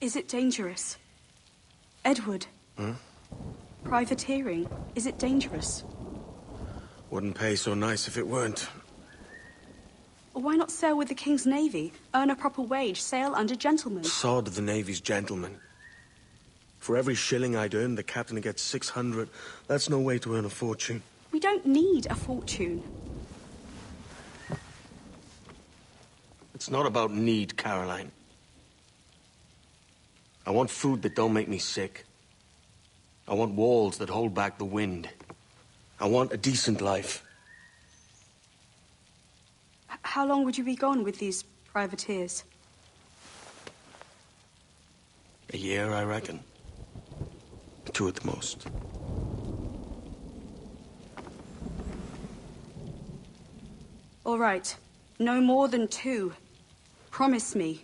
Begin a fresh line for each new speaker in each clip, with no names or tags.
Is it dangerous? Edward?
Hmm?
Privateering, is it dangerous?
Wouldn't pay so nice if it weren't.
Why not sail with the King's Navy? Earn a proper wage, sail under gentlemen.
Sod the Navy's gentlemen. For every shilling I'd earn, the captain gets 600. That's no way to earn a fortune.
We don't need a fortune.
It's not about need, Caroline. I want food that don't make me sick. I want walls that hold back the wind. I want a decent life.
How long would you be gone with these privateers?
A year, I reckon. 2 at the most.
All right. No more than 2. Promise me.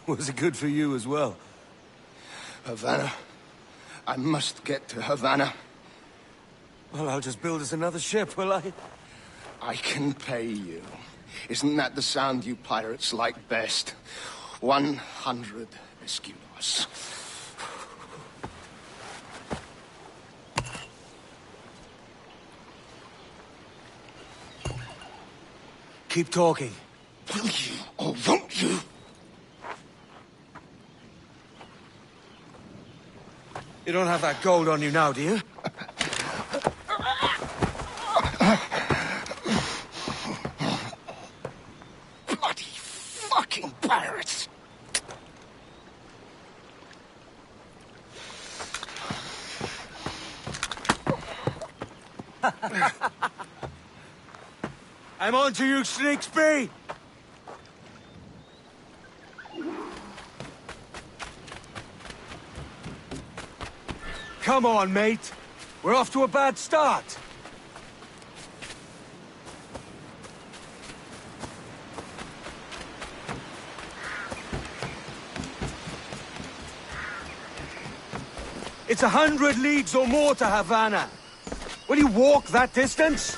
Was it good for you as well?
Havana. I must get to Havana.
Well, I'll just build us another ship, will I?
I can pay you. Isn't that the sound you pirates like best? 100 escudos.
Keep talking.
Will you or won't you?
You don't have that gold on you now, do you?
Bloody fucking pirates!
I'm on to you, Slicksby! Come on, mate. We're off to a bad start. It's 100 leagues or more to Havana. Will you walk that distance?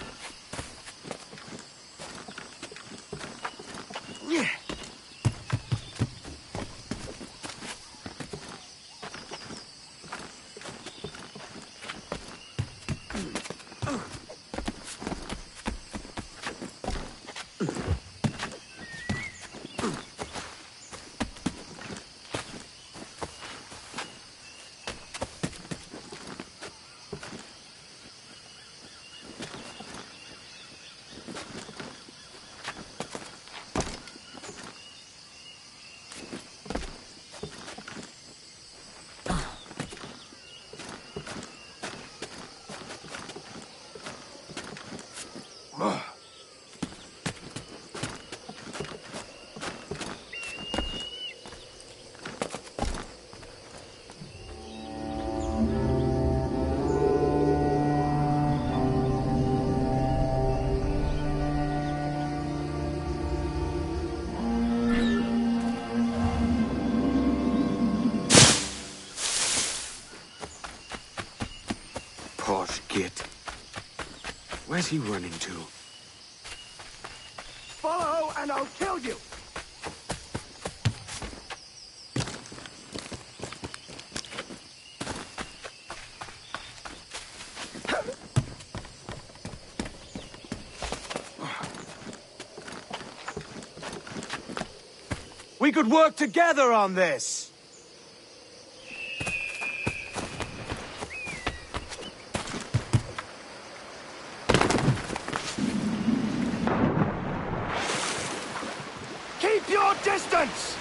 Posh git. Where's he running to?
Follow and I'll kill you!
We could work together on this!
Keep your distance!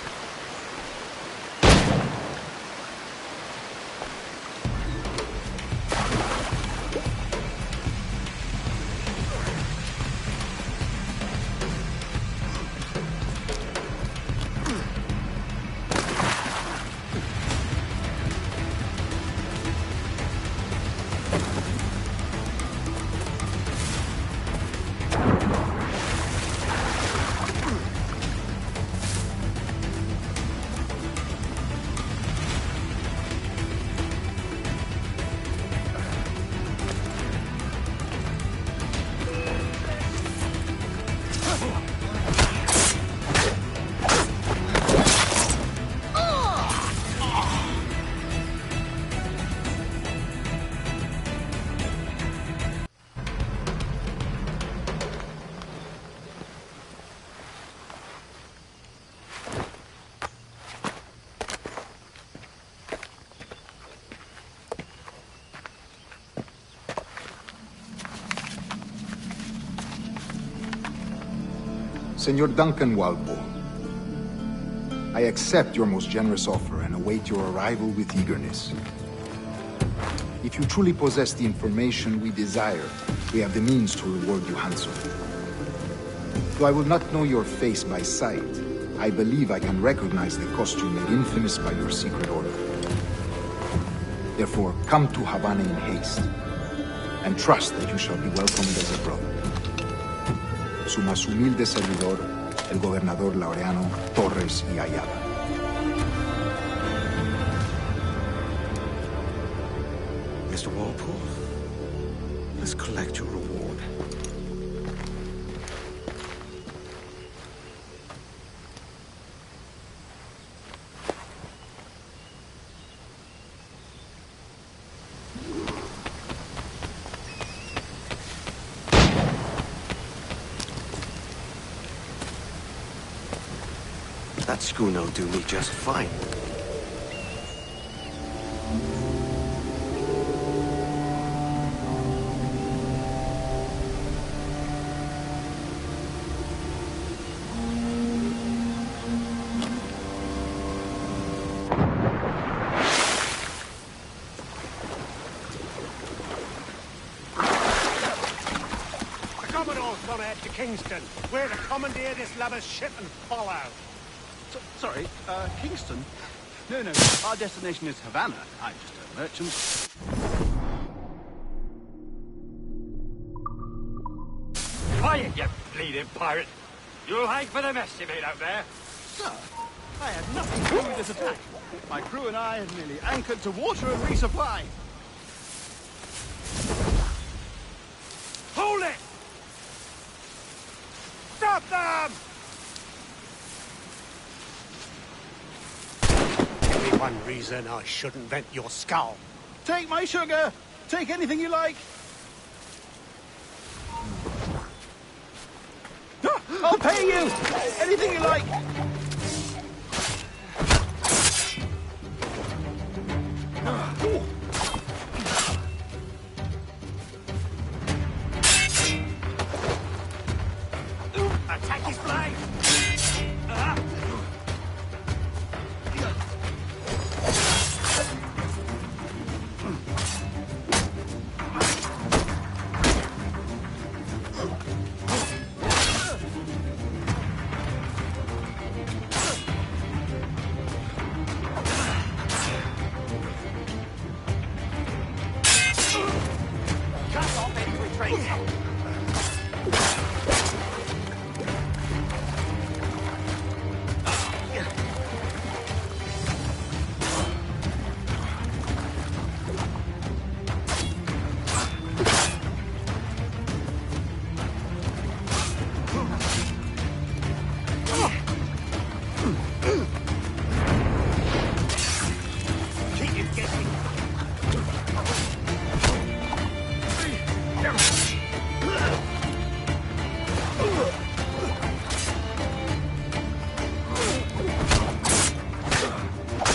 Senor Duncan Walpole, I accept your most generous offer and await your arrival with eagerness. If you truly possess the information we desire, we have the means to reward you handsomely. Though I will not know your face by sight, I believe I can recognize the costume made infamous by your secret order. Therefore, come to Havana in haste, and trust that you shall be welcomed as a brother. Su más humilde servidor, el gobernador Laureano Torres y Ayala.
Mr. Walpole, let's collect your reward.
That schooner'll do me just fine.
The Commodore's gone out to Kingston. We're to commandeer this lubber's ship and follow.
Sorry, Kingston? No, our destination is Havana. I'm just a merchant.
Quiet, you bleeding pirate! You'll hang for the mess you made out there.
Sir, I had nothing to do with this attack. My crew and I had merely anchored to water and resupply.
Hold it! Stop them! Give me one reason I shouldn't vent your skull.
Take my sugar! Take anything you like! I'll pay you! Anything you like!
Attack his blade! Cut off any retreat! Keep it guessing.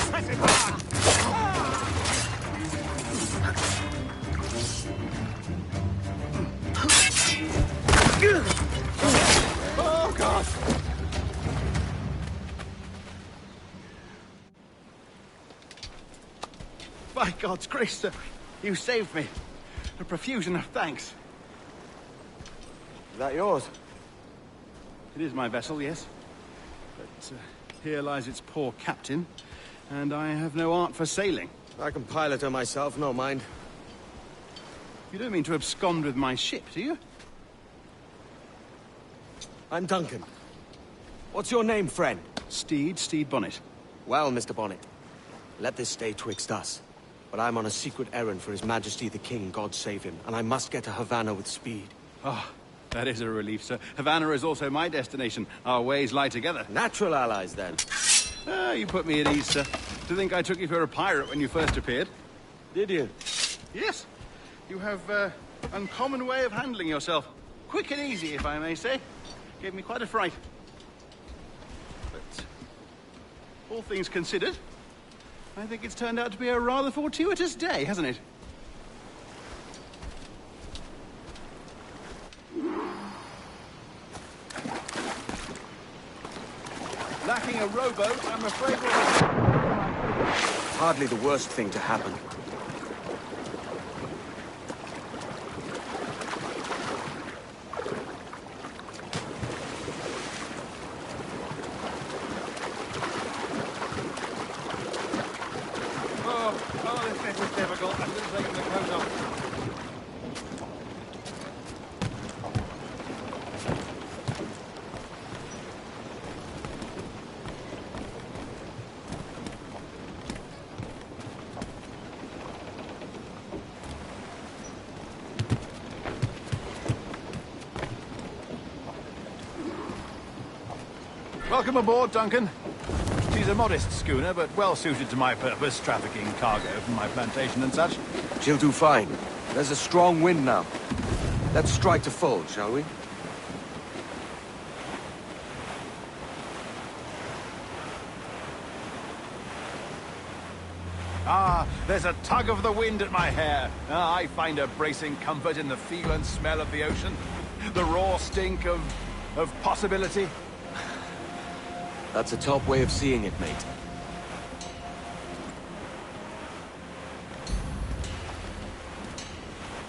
Press it hard.
Oh, God! By God's grace, sir, you saved me. A profusion of thanks.
Is that yours?
It is my vessel, yes. But here lies its poor captain, and I have no art for sailing.
I can pilot her myself, no mind.
You don't mean to abscond with my ship, do you?
I'm Duncan. What's your name, friend?
Steed Bonnet.
Well, Mr. Bonnet, let this stay twixt us. But I'm on a secret errand for His Majesty the King, God save him, and I must get to Havana with speed.
Oh, that is a relief, sir. Havana is also my destination. Our ways lie together.
Natural allies, then.
Ah, you put me at ease, sir. To think I took you for a pirate when you first appeared.
Did you?
Yes. You have uncommon way of handling yourself. Quick and easy, if I may say. Gave me quite a fright. But all things considered, I think it's turned out to be a rather fortuitous day, hasn't it? Lacking a rowboat, I'm afraid we'll...
Hardly the worst thing to happen.
Oh, this bit is difficult. I'm just taking the coat off. Welcome aboard, Duncan. She's a modest schooner, but well suited to my purpose, trafficking cargo from my plantation and such.
She'll do fine. There's a strong wind now. Let's strike to full, shall we?
Ah, there's a tug of the wind at my hair. Ah, I find a bracing comfort in the feel and smell of the ocean. The raw stink of possibility.
That's a top way of seeing it, mate.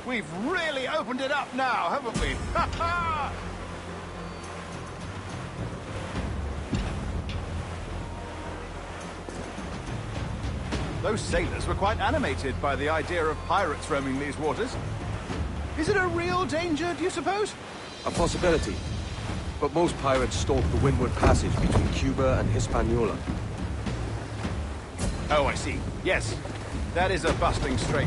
We've really opened it up now, haven't we? Ha ha! Those sailors were quite animated by the idea of pirates roaming these waters. Is it a real danger, do you suppose?
A possibility. But most pirates stalk the windward passage between Cuba and Hispaniola.
Oh, I see. Yes. That is a bustling strait.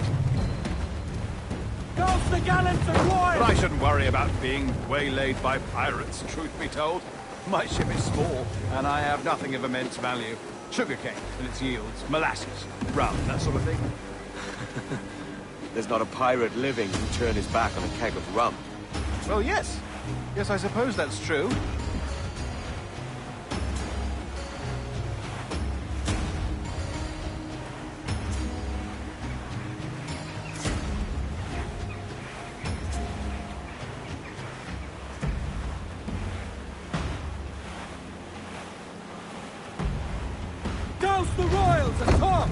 Ghost the gallants and royal!
But I shouldn't worry about being waylaid by pirates, truth be told. My ship is small, and I have nothing of immense value. Sugarcane and its yields, molasses, rum, that sort of thing.
There's not a pirate living who'd turn his back on a keg of rum.
Well, yes. Yes, I suppose that's true.
Rouse the royals atop!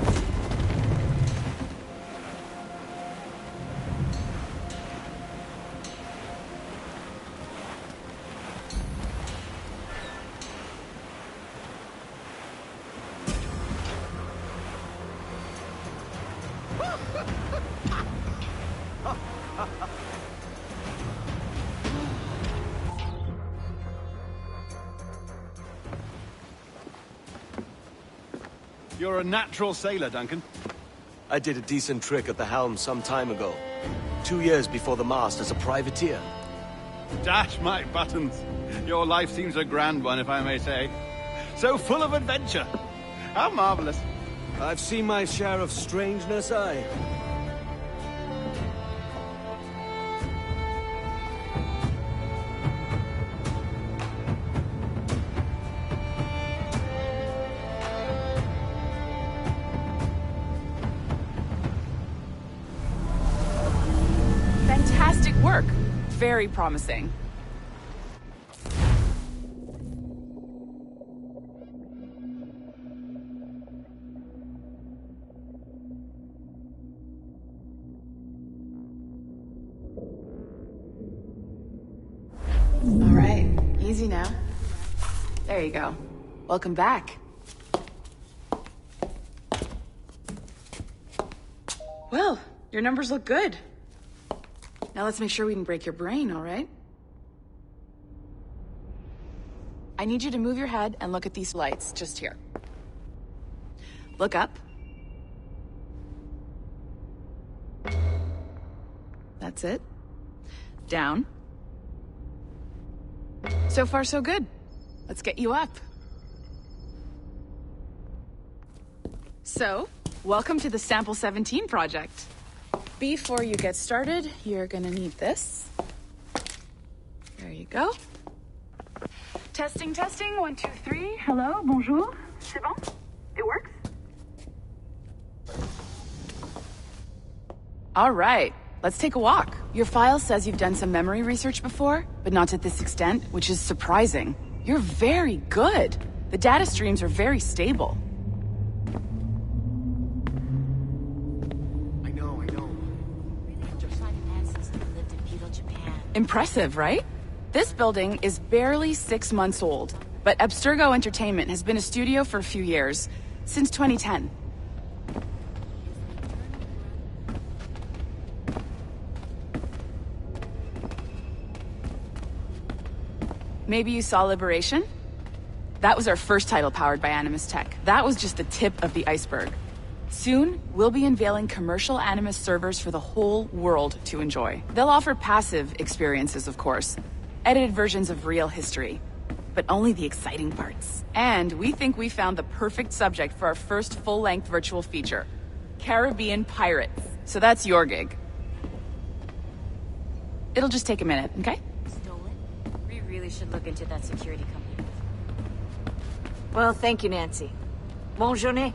You're a natural sailor, Duncan.
I did a decent trick at the helm some time ago. 2 years before the mast as a privateer.
Dash my buttons. Your life seems a grand one, if I may say. So full of adventure. How marvelous.
I've seen my share of strangeness, aye.
Fantastic work. Very promising. All right, easy now. There you go. Welcome back. Well, your numbers look good. Now let's make sure we can break your brain, all right? I need you to move your head and look at these lights just here. Look up. That's it. Down. So far, so good. Let's get you up. So, welcome to the Sample 17 project. Before you get started, you're gonna need this. There you go. Testing, testing, 1, 2, 3.
Hello, bonjour. C'est bon? It works?
All right, let's take a walk. Your file says you've done some memory research before, but not to this extent, which is surprising. You're very good. The data streams are very stable.
I know.
Impressive, right? This building is barely 6 months old, but Abstergo Entertainment has been a studio for a few years, since 2010. Maybe you saw Liberation? That was our first title powered by Animus Tech. That was just the tip of the iceberg. Soon, we'll be unveiling commercial Animus servers for the whole world to enjoy. They'll offer passive experiences, of course. Edited versions of real history. But only the exciting parts. And we think we found the perfect subject for our first full-length virtual feature. Caribbean Pirates. So that's your gig. It'll just take a minute, okay?
Stolen? We really should look into that security company. Well, thank you, Nancy. Bonne journée.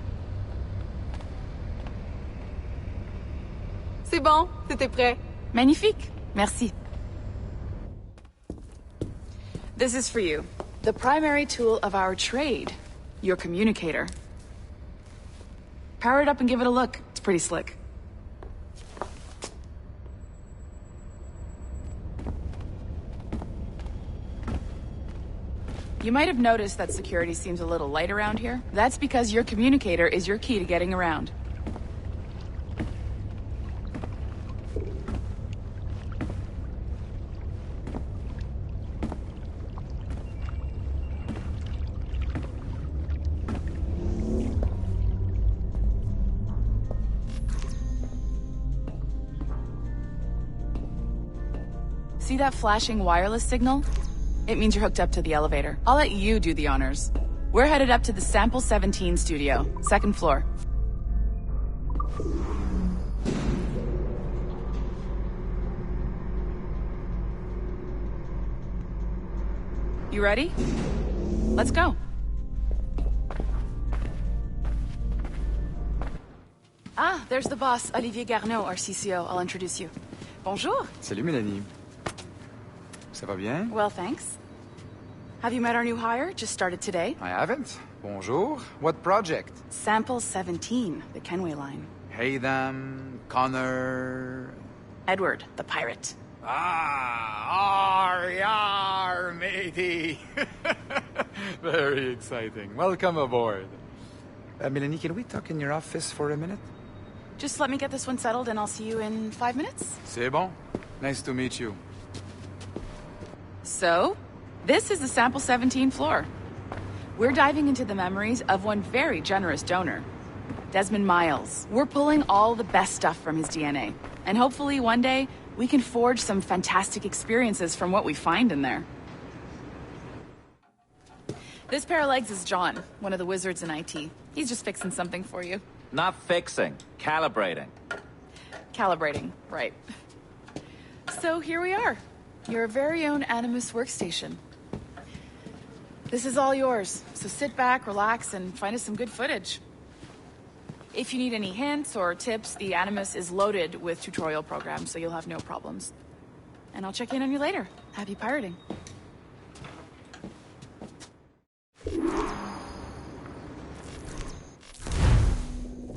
C'est bon, c'était prêt.
Magnifique. Merci. This is for you. The primary tool of our trade. Your communicator. Power it up and give it a look. It's pretty slick. You might have noticed that security seems a little light around here. That's because your communicator is your key to getting around. See that flashing wireless signal? It means you're hooked up to the elevator. I'll let you do the honors. We're headed up to the Sample 17 studio, 2nd floor. You ready? Let's go. Ah, there's the boss, Olivier Garneau, our CCO. I'll introduce you. Bonjour.
Salut Mélanie. Ça va bien?
Well, thanks. Have you met our new hire? Just started today?
I haven't. Bonjour. What project?
Sample 17, the Kenway line.
Haytham, Connor...
Edward, the pirate.
Ah, yar, matey. Very exciting. Welcome aboard. Melanie, can we talk in your office for a minute?
Just let me get this one settled and I'll see you in 5 minutes.
C'est bon. Nice to meet you.
So, this is the Sample 17 floor. We're diving into the memories of one very generous donor, Desmond Miles. We're pulling all the best stuff from his DNA. And hopefully one day, we can forge some fantastic experiences from what we find in there. This pair of legs is John, one of the wizards in IT. He's just fixing something for you.
Not fixing, calibrating.
Calibrating, right. So here we are, your very own Animus workstation. This is all yours, so sit back, relax, and find us some good footage. If you need any hints or tips, the Animus is loaded with tutorial programs, so you'll have no problems. And I'll check in on you later. Happy pirating.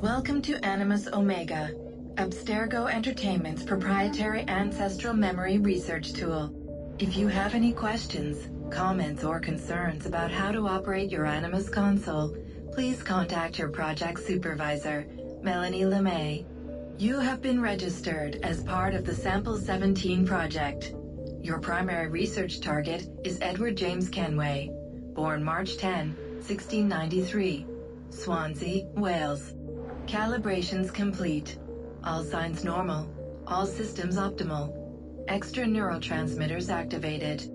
Welcome to Animus Omega, Abstergo Entertainment's proprietary ancestral memory research tool. If you have any questions, comments, or concerns about how to operate your Animus console, please contact your project supervisor, Melanie LeMay. You have been registered as part of the Sample 17 project. Your primary research target is Edward James Kenway, born March 10, 1693, Swansea, Wales. Calibrations complete. All signs normal. All systems optimal. Extra neurotransmitters activated.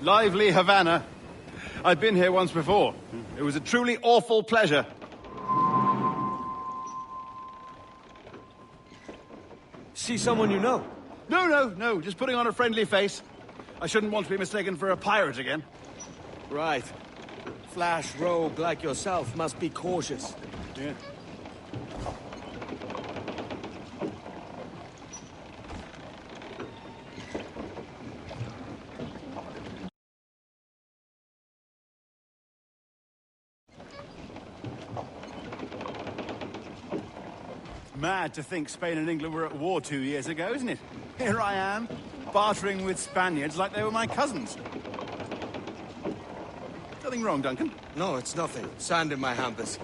Lively Havana. I've been here once before. It was a truly awful pleasure.
See someone you know?
No, just putting on a friendly face. I shouldn't want to be mistaken for a pirate again.
Right. Flash rogue like yourself must be cautious.
Yeah. Mad to think Spain and England were at war 2 years ago, isn't it? Here I am, bartering with Spaniards like they were my cousins. Nothing wrong, Duncan?
No, it's nothing. Sand in my hampers.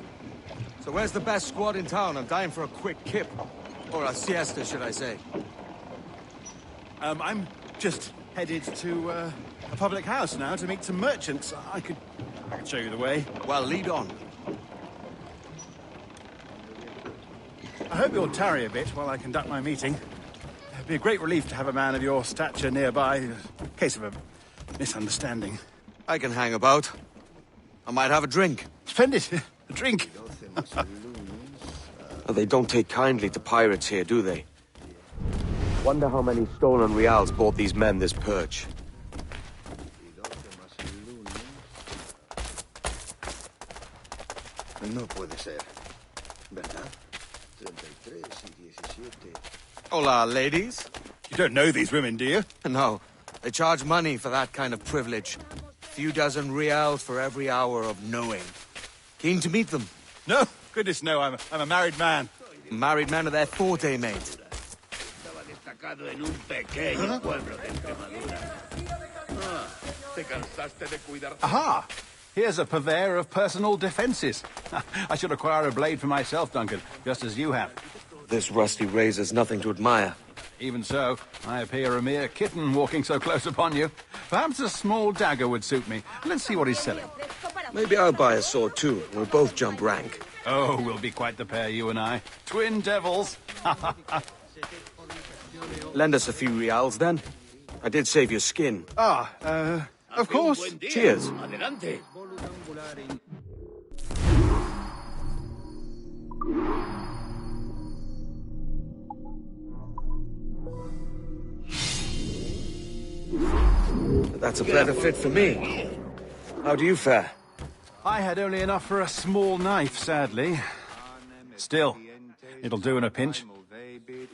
So where's the best squad in town? I'm dying for a quick kip. Or a siesta, should I say.
I'm just headed to a public house now to meet some merchants. I could show you the way.
Well, lead on.
I hope you'll tarry a bit while I conduct my meeting. It'd be a great relief to have a man of your stature nearby, in case of a misunderstanding.
I can hang about. I might have a drink.
Splendid. A drink.
They don't take kindly to pirates here, do they? Wonder how many stolen reals bought these men this perch.
No puede ser. ¿Verdad?
Hola, ladies.
You don't know these women, do you?
No. They charge money for that kind of privilege. A few dozen reals for every hour of knowing. Keen to meet them?
No. Goodness, no. I'm a married man.
Married man of their forte, mate.
Aha! Here's a purveyor of personal defenses. I should acquire a blade for myself, Duncan, just as you have.
This rusty razor's nothing to admire.
Even so, I appear a mere kitten walking so close upon you. Perhaps a small dagger would suit me. Let's see what he's selling.
Maybe I'll buy a sword too. We'll both jump rank.
Oh, we'll be quite the pair, you and I. Twin devils.
Lend us a few reals, then. I did save your skin.
Of course.
Cheers. That's a better fit for me. How do you fare?
I had only enough for a small knife, sadly. Still, it'll do in a pinch.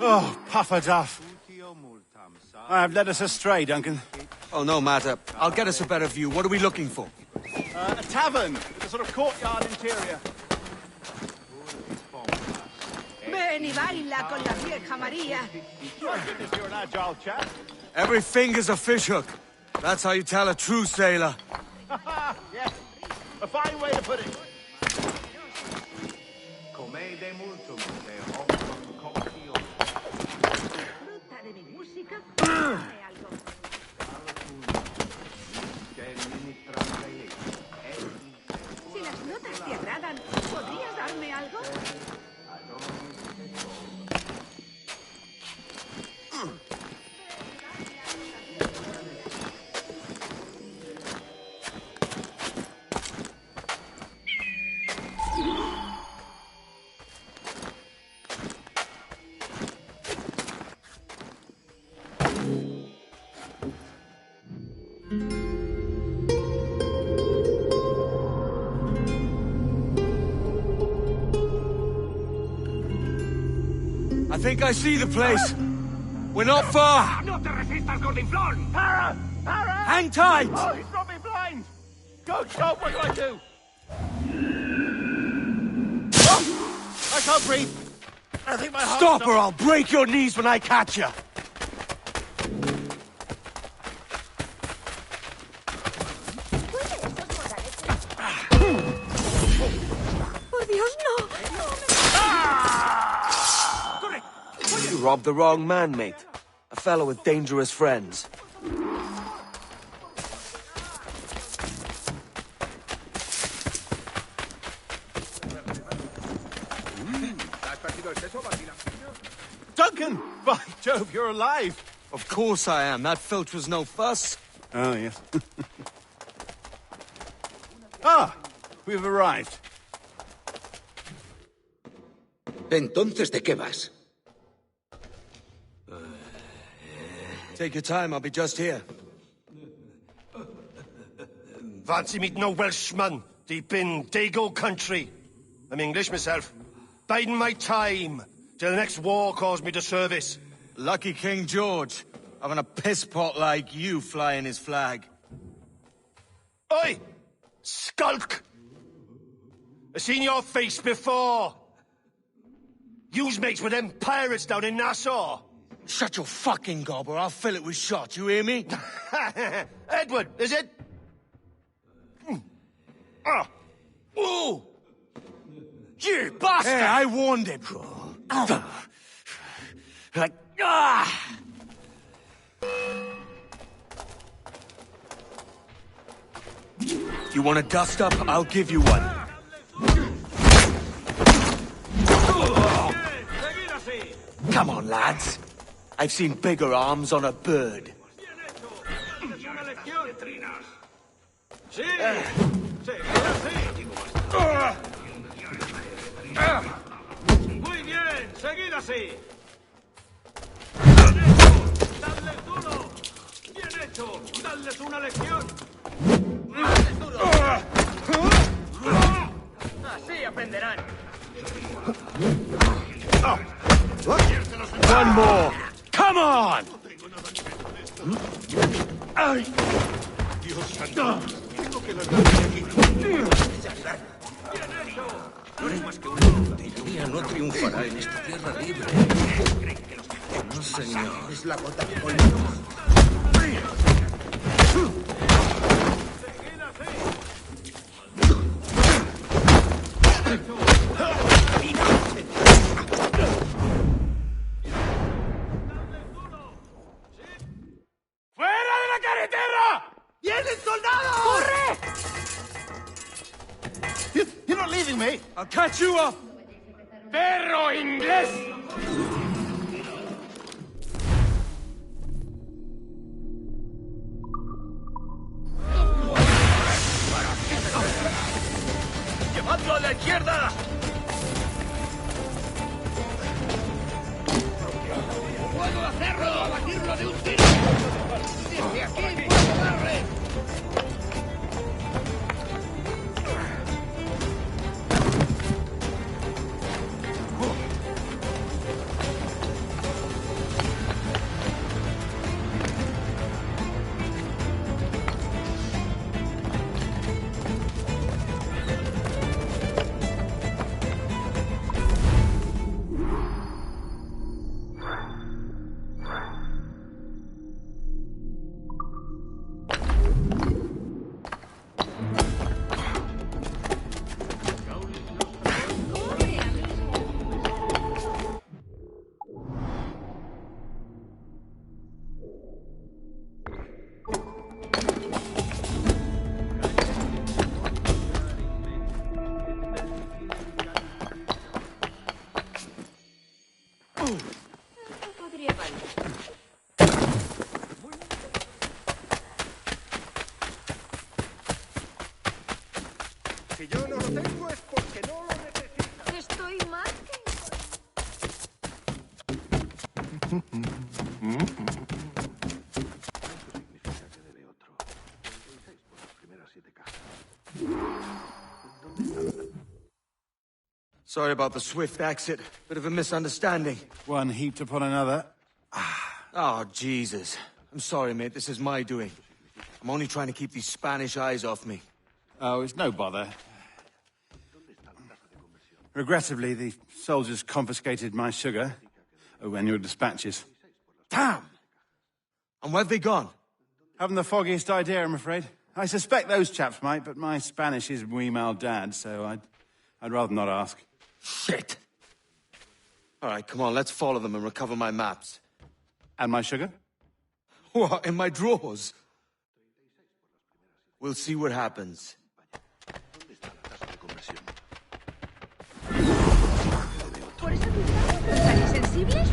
Oh, Puffer Duff. I have led us astray, Duncan.
Oh, no matter. I'll get us a better view. What are we looking for?
A tavern with a sort of courtyard interior.
Ven y baila con la vieja María.
My goodness, you're an agile chap.
Every finger's a fishhook. That's how you tell a true sailor.
Yes, a fine way to put it.
Si las notas te agradan, ¿podrías darme algo?
I think I see the place. We're not far.
No te resistas, gordinflón! Para! Para!
Hang tight!
Oh, he's got me blind! Go, Chop, what do I do? Oh, I can't breathe. I think my heart...
Stop or I'll break your knees when I catch you.
Por Dios, no.
You robbed the wrong man, mate. A fellow with dangerous friends.
Duncan! By Jove, you're alive!
Of course I am. That filch was no fuss.
Oh, yes.
We've arrived.
Entonces, ¿de qué vas?
Take your time, I'll be just here.
Fancy meeting no Welshman deep in Dago country. I'm English myself. Biding my time till the next war calls me to service.
Lucky King George, having a pisspot like you flying his flag.
Oi! Skulk! I've seen your face before. You's mates with them pirates down in Nassau.
Shut your fucking gob or I'll fill it with shot, you hear me?
Edward, is it? Ooh! You bastard!
Hey, I warned him. You want a dust up? I'll give you one. Come on, lads. I've seen bigger arms on a bird.
Muy bien, seguid así. Dadles duro. Bien hecho. Dadles una lección. Así aprenderán.
One more. Come on!
Dios santo. Tengo que largar de aquí.
No eres más que uno. Tirania no triunfará en esta tierra libre. No, señor. Es la gota que colma.
¡Fuera de la carretera! ¡Vienen soldados! ¡Corre!
You're not
not leaving me!
I'll catch you up!
¡Perro inglés!
¡Llevadlo a la izquierda!
¡Puedo hacerlo! ¡Abatirlo de un tiro! ¡Desde aquí puedo darle!
Si yo no lo tengo es porque no lo necesito.
Estoy más que...
Sorry about the swift exit. Bit of a misunderstanding.
One heaped upon another.
Oh, Jesus. I'm sorry, mate. This is my doing. I'm only trying to keep these Spanish eyes off me.
Oh, it's no bother. Regrettably, the soldiers confiscated my sugar and your dispatches.
Damn! And where have they gone?
Haven't the foggiest idea, I'm afraid. I suspect those chaps might, but my Spanish is muy mal dad, so I'd rather not ask.
Shit! All right, come on, let's follow them and recover my maps.
And my sugar?
What, in my drawers? We'll see what happens.
¿Por eso tus manos son tan insensibles?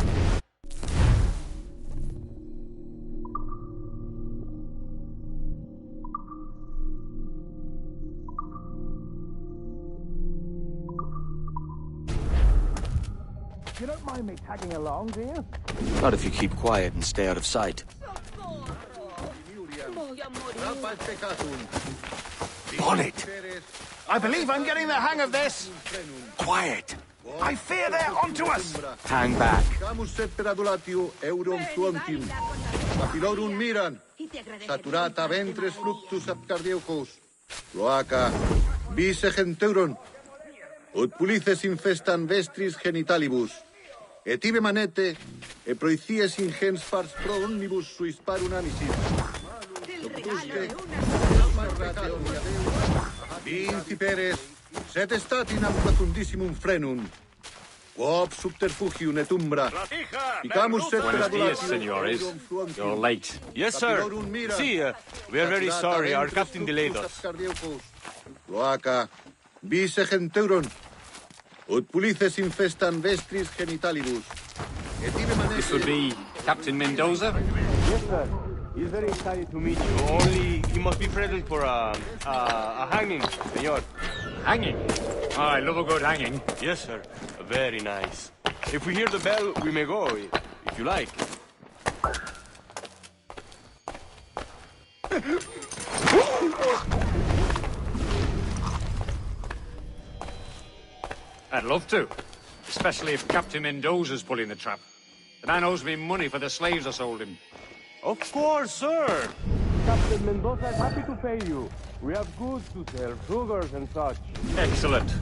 You don't mind me tagging along, do you?
Not if you keep quiet and stay out of sight. Bonnet!
I believe I'm getting the hang of this.
Quiet!
I fear they're onto us.
Hang back.
Camus et peradulatio eurum fluontium. Papilorum miran. Saturata ventres fructus abcardiochos. Cloaca. Vise genteuron. Ut pulices infestan vestris genitalibus. Et ibe manete. E proicies ingens fars pro omnibus suis parum amicis. Vinciperes. Set statinam facundissimum frenum. Quob subterfugium et umbra. Picamus et
Buenos dias, senores. You're late.
Yes, sir. See, we are very sorry. Our captain delayed us.
Cloaca. Vise genteuron. Ut pulices infestan vestris genitalibus. Et ibe manete...
This would be Captain Mendoza?
Yes, sir. He's very excited to meet you. Only he must be present for a hanging, senor.
Hanging? Oh, I love a good hanging.
Yes, sir. Very nice. If we hear the bell, we may go, if you like.
I'd love to. Especially if Captain Mendoza's pulling the trap. The man owes me money for the slaves I sold him.
Of course, sir. Captain Mendoza is happy to pay you. We have goods to sell, sugars and such.
Excellent.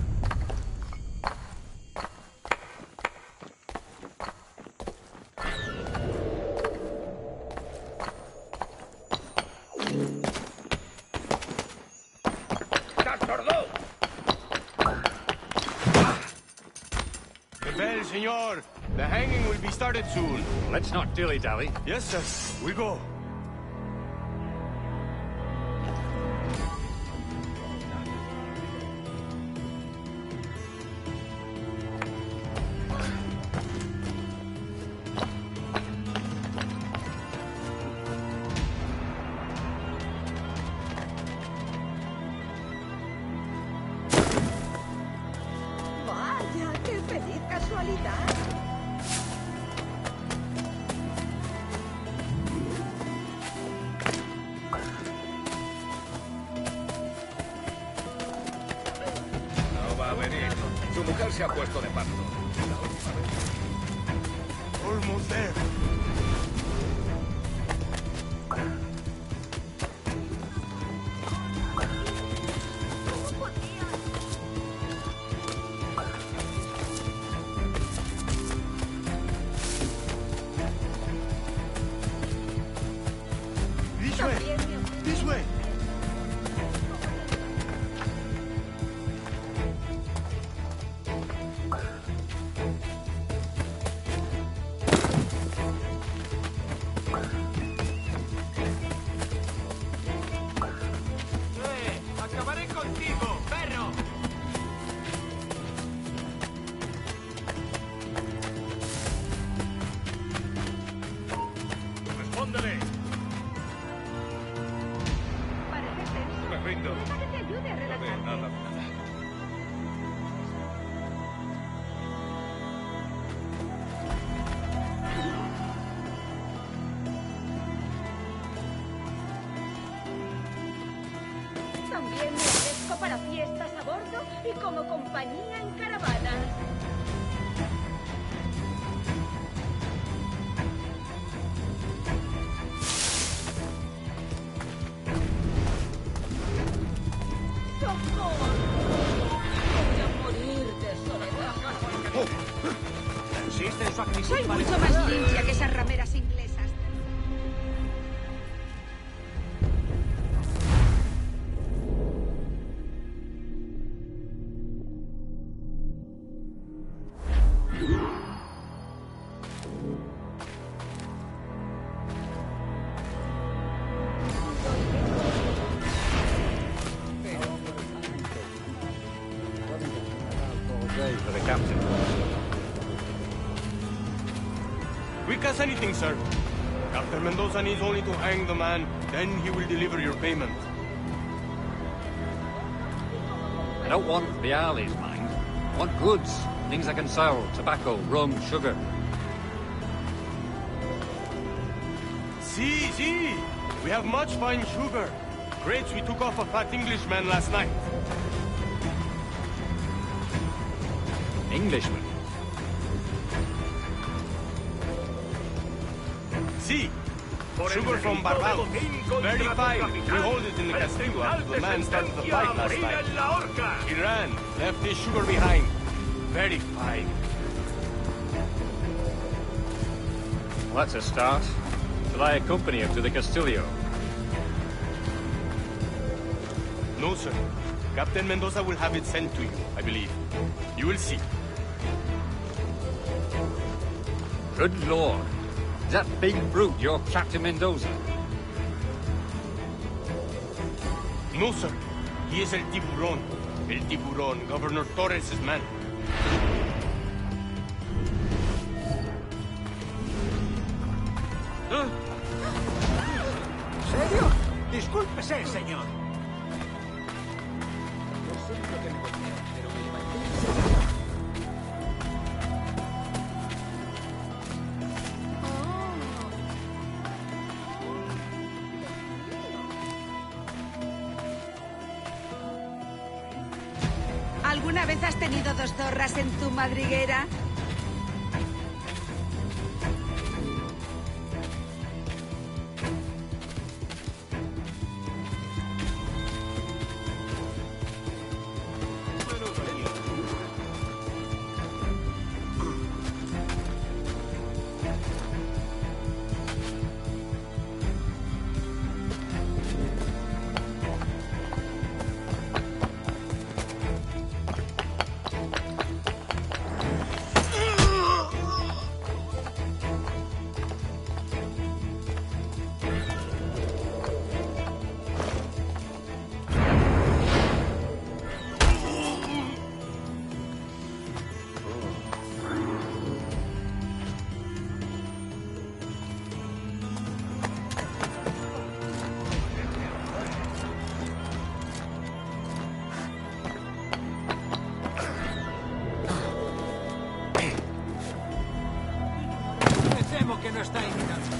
The bell, senor. The hanging will be started soon.
Let's not dilly-dally.
Yes, sir. We go.
casualidad.
No va a venir. Su mujer se ha puesto de parto. La última vez.
Almost there. This way. This way.
¡Acabaré contigo, perro!
¡Respóndele! Me rindo.
Que te ayude a
No ve
relajarte.
nada.
También me ofrezco para fiestas a bordo y como compañía en caravanas. ¡Socorro! Voy a morir de soledad.
Insiste en su actitud.
Soy mucho más limpia que esas rameras inglesas.
For the captain.
Quick as anything, sir. Captain Mendoza needs only to hang the man, then he will deliver your payment.
I don't want the Arley's mind. I want goods. Things I can sell. Tobacco, rum, sugar.
See. We have much fine sugar. Crates we took off a fat Englishman last night.
Englishman.
See. Sugar from Barbados. Very fine. We hold it in the Castillo after the man started the fight last night. He ran. Left his sugar behind. Very fine.
Well, that's a start. Shall I accompany him to the Castillo?
No, sir. Captain Mendoza will have it sent to you, I believe. You will see.
Good Lord. Is that big brute your Captain Mendoza?
No, sir. He is El Tiburón. El Tiburón, Governor Torres' man.
¿Serio? Discúlpese, señor.
¿Alguna vez has tenido dos zorras en tu madriguera?
que no está imitando.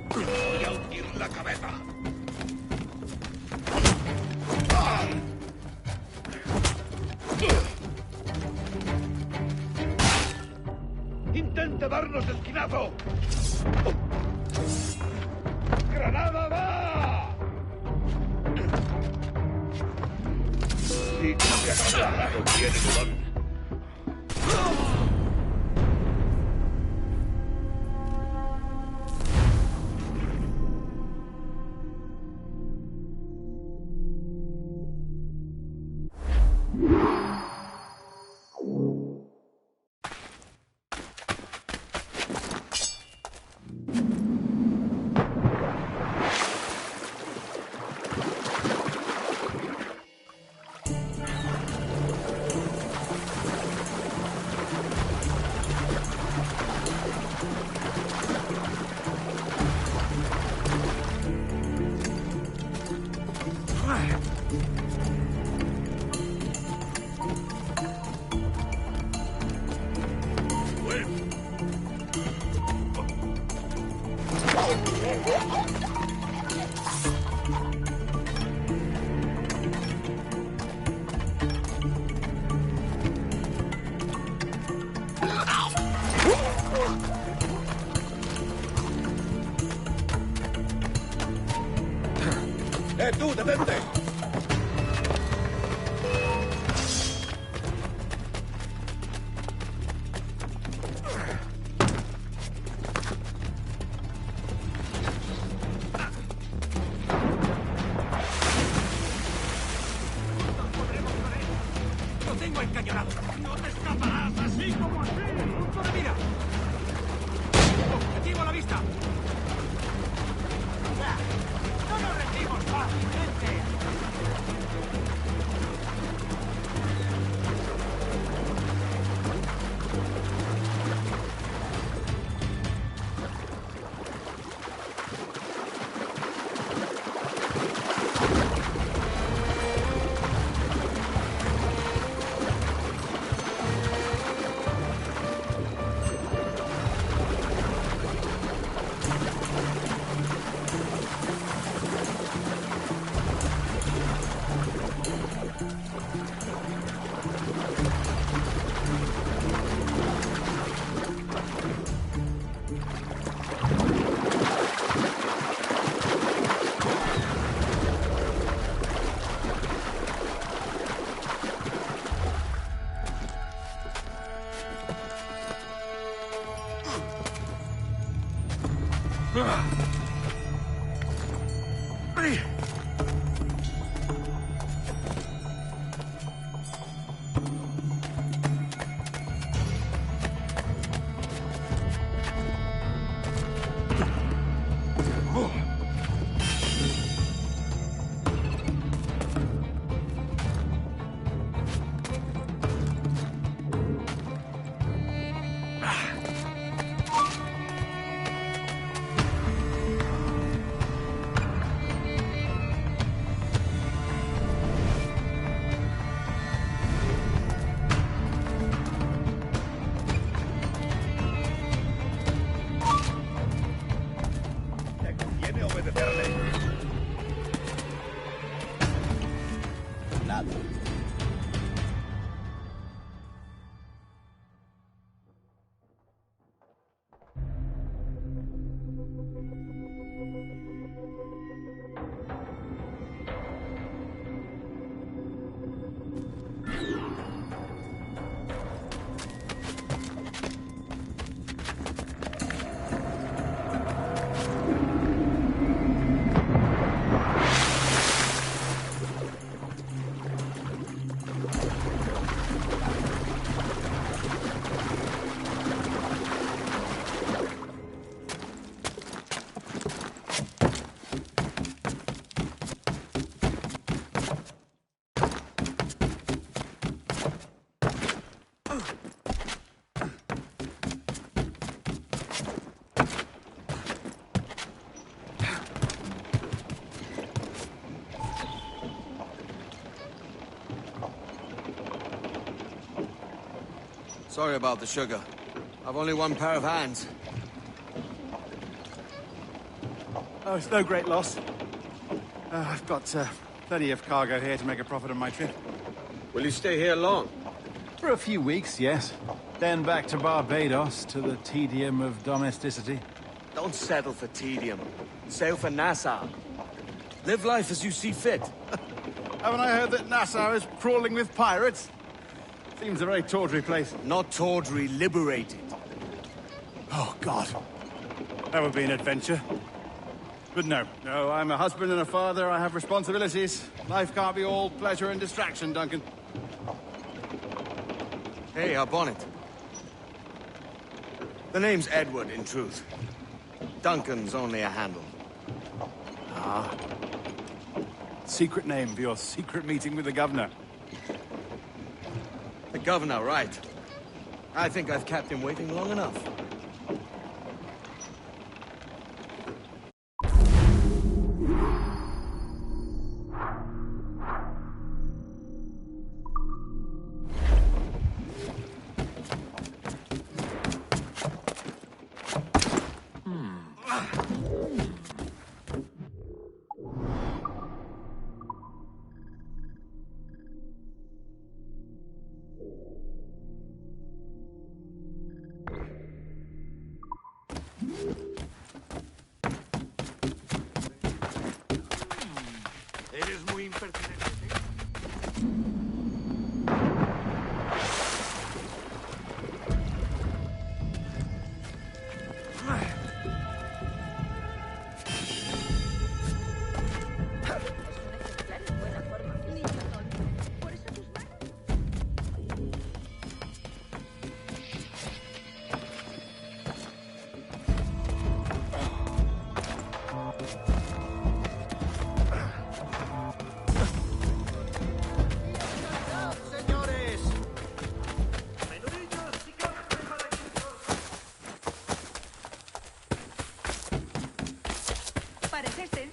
Voy a hundir la cabeza. ¡Intente darnos esquinazo! ¡Granada va! Sí, no tiene Durán. ¡Tú, detente!
¡Lo tengo encañonado! ¡No te escaparás así como así! ¡Punto de mira! ¡Objetivo a la vista! ¡No nos rendimos fácilmente!
Sorry about the sugar. I've only one pair of hands.
Oh, it's no great loss. I've got plenty of cargo here to make a profit on my trip.
Will you stay here long?
For a few weeks, yes. Then back to Barbados, to the tedium of domesticity.
Don't settle for tedium. Sail for Nassau. Live life as you see fit.
Haven't I heard that Nassau is crawling with pirates? Seems a very tawdry place.
Not tawdry, liberated.
Oh, God. That would be an adventure. But no, I'm a husband and a father. I have responsibilities. Life can't be all pleasure and distraction, Duncan.
Hey, our bonnet. The name's Edward, in truth. Duncan's only a handle.
Ah. Secret name for your secret meeting with the governor.
The governor, right. I think I've kept him waiting long enough.
Eres muy impertinente.
Parece ser.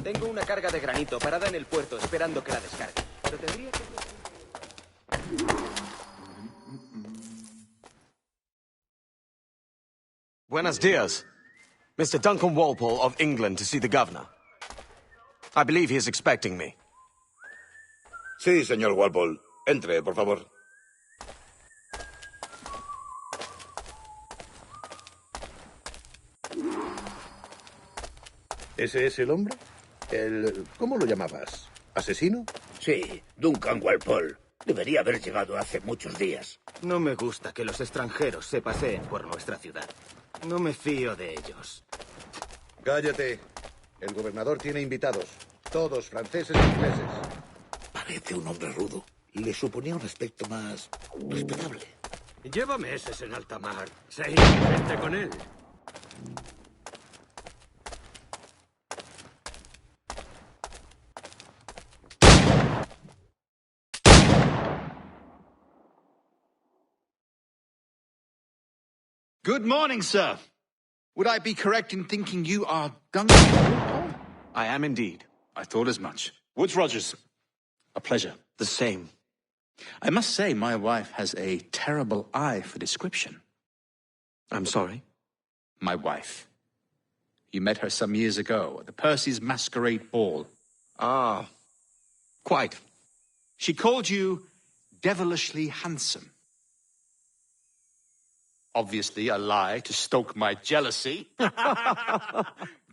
Tengo una carga de granito parada en el puerto esperando que la descargue. Pero tendría que...
Buenos dias. Mr. Duncan Walpole of England to see the governor. I believe he is expecting me.
Sí, señor Walpole. Entre, por favor. ¿Ese es el hombre? ¿Cómo lo llamabas? ¿Asesino?
Sí, Duncan Walpole. Debería haber llegado hace muchos días.
No me gusta que los extranjeros se paseen por nuestra ciudad. No me fío de ellos.
Cállate. El gobernador tiene invitados. Todos franceses e ingleses.
Parece un hombre rudo. Le suponía un aspecto más respetable.
Lleva meses en alta mar. Sé vente con él.
Good morning, sir. Would I be correct in thinking you are Duncan Walpole?
I am indeed.
I thought as much. Woods Rogers. A pleasure.
The same.
I must say my wife has a terrible eye for description.
I'm sorry?
My wife. You met her some years ago at the Percy's Masquerade Ball.
Ah, quite.
She called you devilishly handsome. Obviously a lie to stoke my jealousy.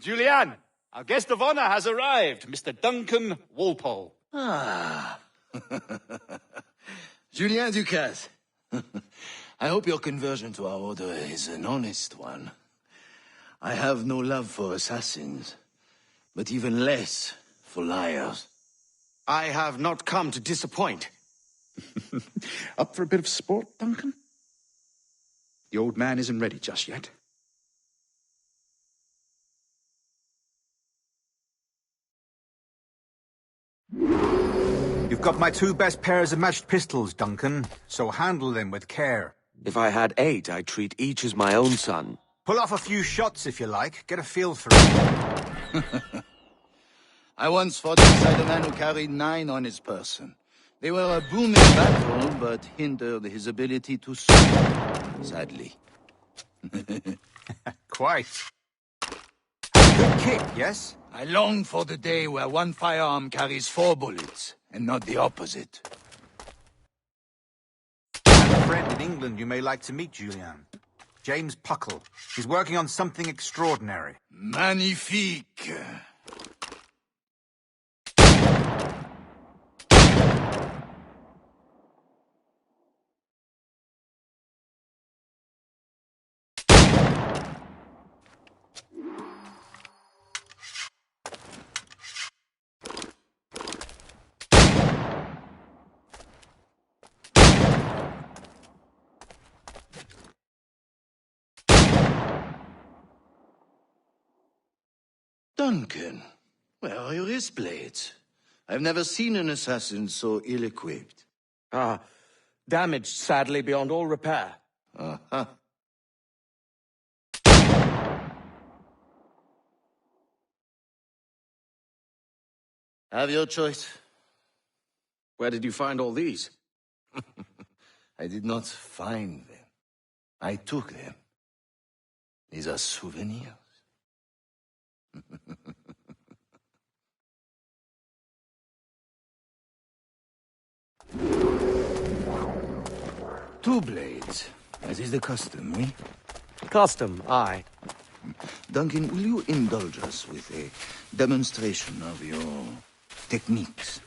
Julianne, our guest of honor has arrived, Mr. Duncan Walpole.
Ah. Julien Ducasse. I hope your conversion to our order is an honest one. I have no love for assassins, but even less for liars.
I have not come to disappoint.
Up for a bit of sport, Duncan? The old man isn't ready just yet. You've got my 2 best pairs of matched pistols, Duncan, so handle them with care.
If I had 8, I'd treat each as my own son.
Pull off a few shots if you like. Get a feel for it.
I once fought beside a man who carried 9 on his person. They were a boom in battle, but hindered his ability to shoot, sadly.
Quite. Good kick, yes?
I long for the day where one firearm carries 4 bullets, and not the opposite.
I have a friend in England you may like to meet, Julian. James Puckle. He's working on something extraordinary.
Magnifique! Duncan, where are your wrist blades? I've never seen an assassin so ill-equipped.
Ah, damaged sadly beyond all repair.
Uh-huh. Have your choice.
Where did you find all these?
I did not find them. I took them. These are souvenirs. 2 blades, as is the custom, eh?
Custom, aye.
Duncan, will you indulge us with a demonstration of your techniques?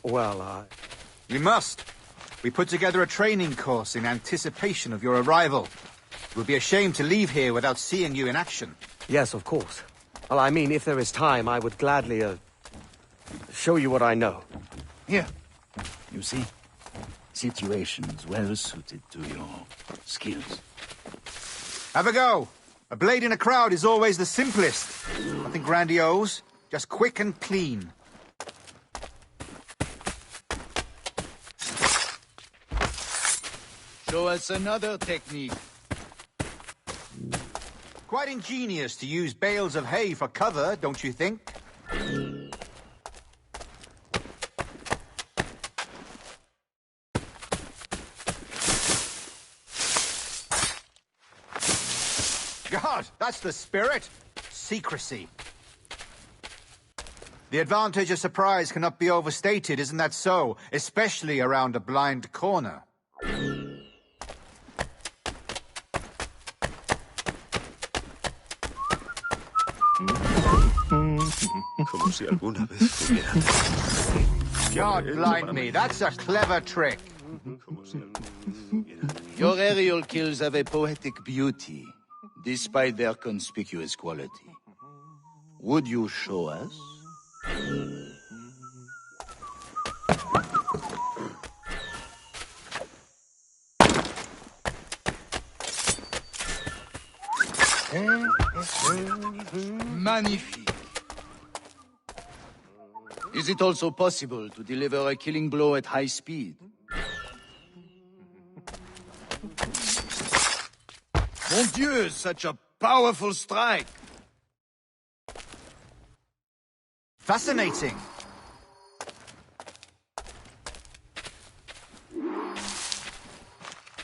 Well,
We must. We put together a training course in anticipation of your arrival. It would be a shame to leave here without seeing you in action.
Yes, of course. Well, I mean, if there is time, I would gladly, show you what I know.
Here. You see? Situations well suited to your skills.
Have a go. A blade in a crowd is always the simplest. Nothing grandiose, just quick and clean.
Show us another technique.
Quite ingenious to use bales of hay for cover, don't you think? God, that's the spirit. Secrecy. The advantage of surprise cannot be overstated, isn't that so? Especially around a blind corner.
Como si alguna vez hubiera...
God blind me, that's a clever trick.
Your aerial kills have a poetic beauty, despite their conspicuous quality. Would you show us? Magnifique. Is it also possible to deliver a killing blow at high speed? Mon Dieu, such a powerful strike!
Fascinating.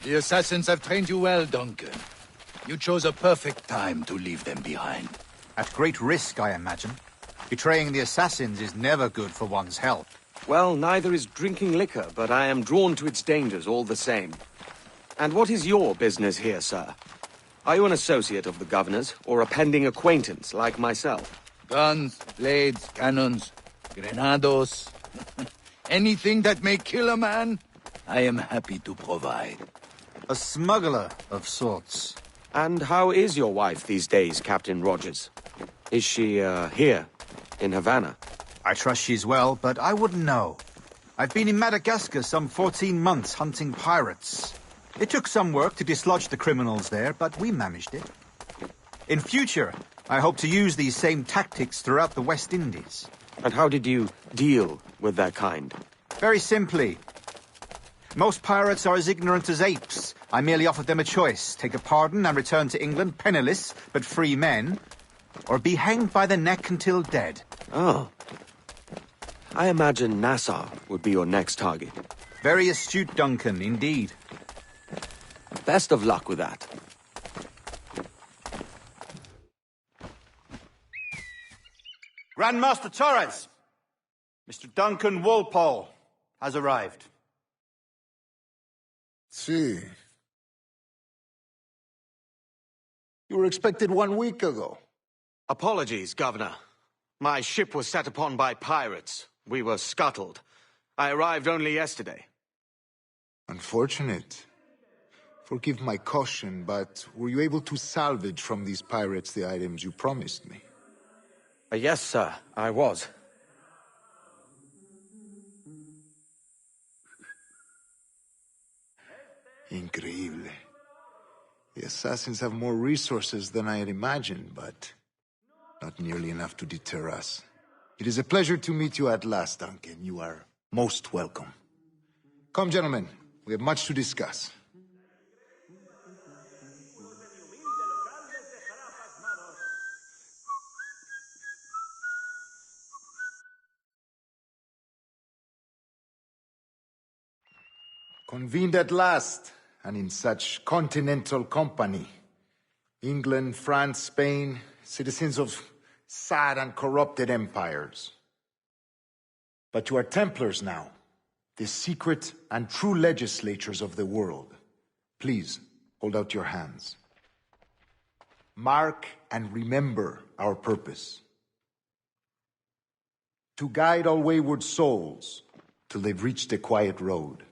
The assassins have trained you well, Duncan. You chose a perfect time to leave them behind.
At great risk, I imagine. Betraying the assassins is never good for one's health.
Well, neither is drinking liquor, but I am drawn to its dangers all the same. And what is your business here, sir? Are you an associate of the governor's, or a pending acquaintance like myself?
Guns, blades, cannons, grenados. Anything that may kill a man, I am happy to provide.
A smuggler of sorts.
And how is your wife these days, Captain Rogers? Is she, here, in Havana?
I trust she's well, but I wouldn't know. I've been in Madagascar some 14 months hunting pirates. It took some work to dislodge the criminals there, but we managed it. In future, I hope to use these same tactics throughout the West Indies.
And how did you deal with their kind?
Very simply. Most pirates are as ignorant as apes. I merely offered them a choice. Take a pardon and return to England penniless, but free men, or be hanged by the neck until dead.
Oh. I imagine Nassau would be your next target.
Very astute, Duncan, indeed.
Best of luck with that.
Grandmaster Torres! Mr. Duncan Walpole has arrived.
See. You were expected 1 week ago.
Apologies, Governor. My ship was set upon by pirates. We were scuttled. I arrived only yesterday.
Unfortunate. Forgive my caution, but were you able to salvage from these pirates the items you promised me?
Yes, sir, I was.
Increíble. The assassins have more resources than I had imagined, but not nearly enough to deter us. It is a pleasure to meet you at last, Duncan. You are most welcome. Come, gentlemen. We have much to discuss. Convened at last, and in such continental company. England, France, Spain, citizens of sad and corrupted empires. But you are Templars now, the secret and true legislatures of the world. Please, hold out your hands. Mark and remember our purpose. To guide all wayward souls till they've reached the quiet road.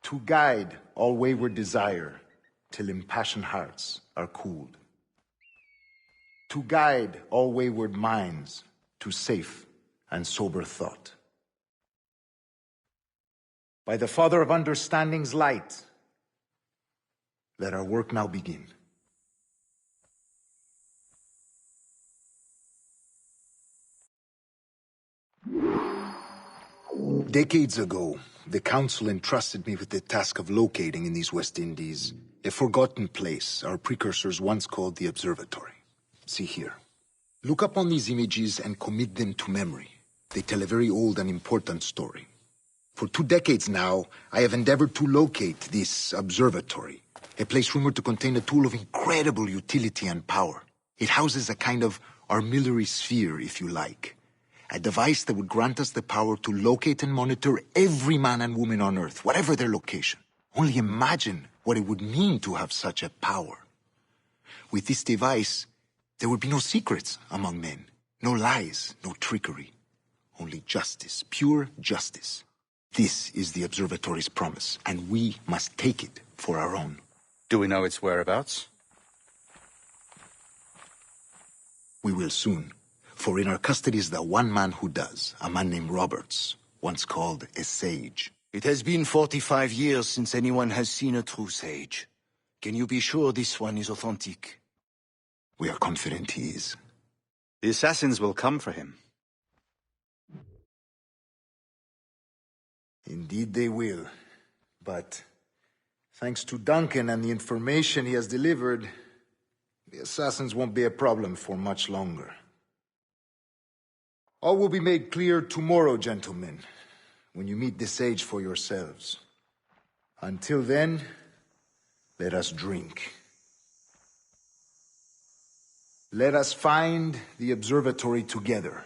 To guide all wayward desire till impassioned hearts are cooled. To guide all wayward minds to safe and sober thought. By the Father of Understanding's light, let our work now begin. Decades ago, the Council entrusted me with the task of locating in these West Indies a forgotten place our precursors once called the Observatory. See here. Look up on these images and commit them to memory. They tell a very old and important story. For 2 decades now, I have endeavored to locate this observatory, a place rumored to contain a tool of incredible utility and power. It houses a kind of armillary sphere, if you like. A device that would grant us the power to locate and monitor every man and woman on Earth, whatever their location. Only imagine what it would mean to have such a power. With this device, there would be no secrets among men, no lies, no trickery. Only justice, pure justice. This is the observatory's promise, and we must take it for our own.
Do we know its whereabouts?
We will soon. For in our custody is the one man who does, a man named Roberts, once called a sage.
It has been 45 years since anyone has seen a true sage. Can you be sure this one is authentic?
We are confident he is.
The assassins will come for him.
Indeed they will. But thanks to Duncan and the information he has delivered, the assassins won't be a problem for much longer. All will be made clear tomorrow, gentlemen, when you meet the sage for yourselves. Until then, let us drink. Let us find the observatory together.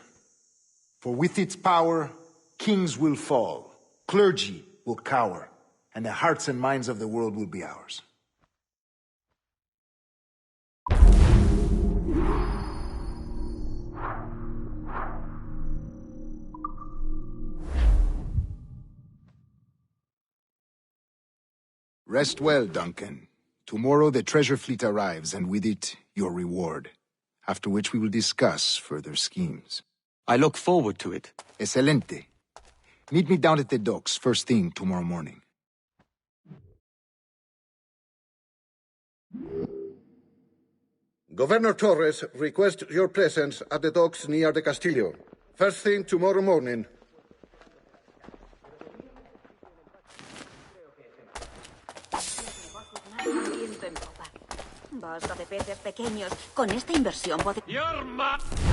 For with its power, kings will fall, clergy will cower, and the hearts and minds of the world will be ours. Rest well, Duncan. Tomorrow the treasure fleet arrives, and with it, your reward. After which we will discuss further schemes.
I look forward to it.
Excelente. Meet me down at the docks first thing tomorrow morning.
Governor Torres requests your presence at the docks near the Castillo. First thing tomorrow morning.
Basta de peces pequeños. Con esta inversión podemos...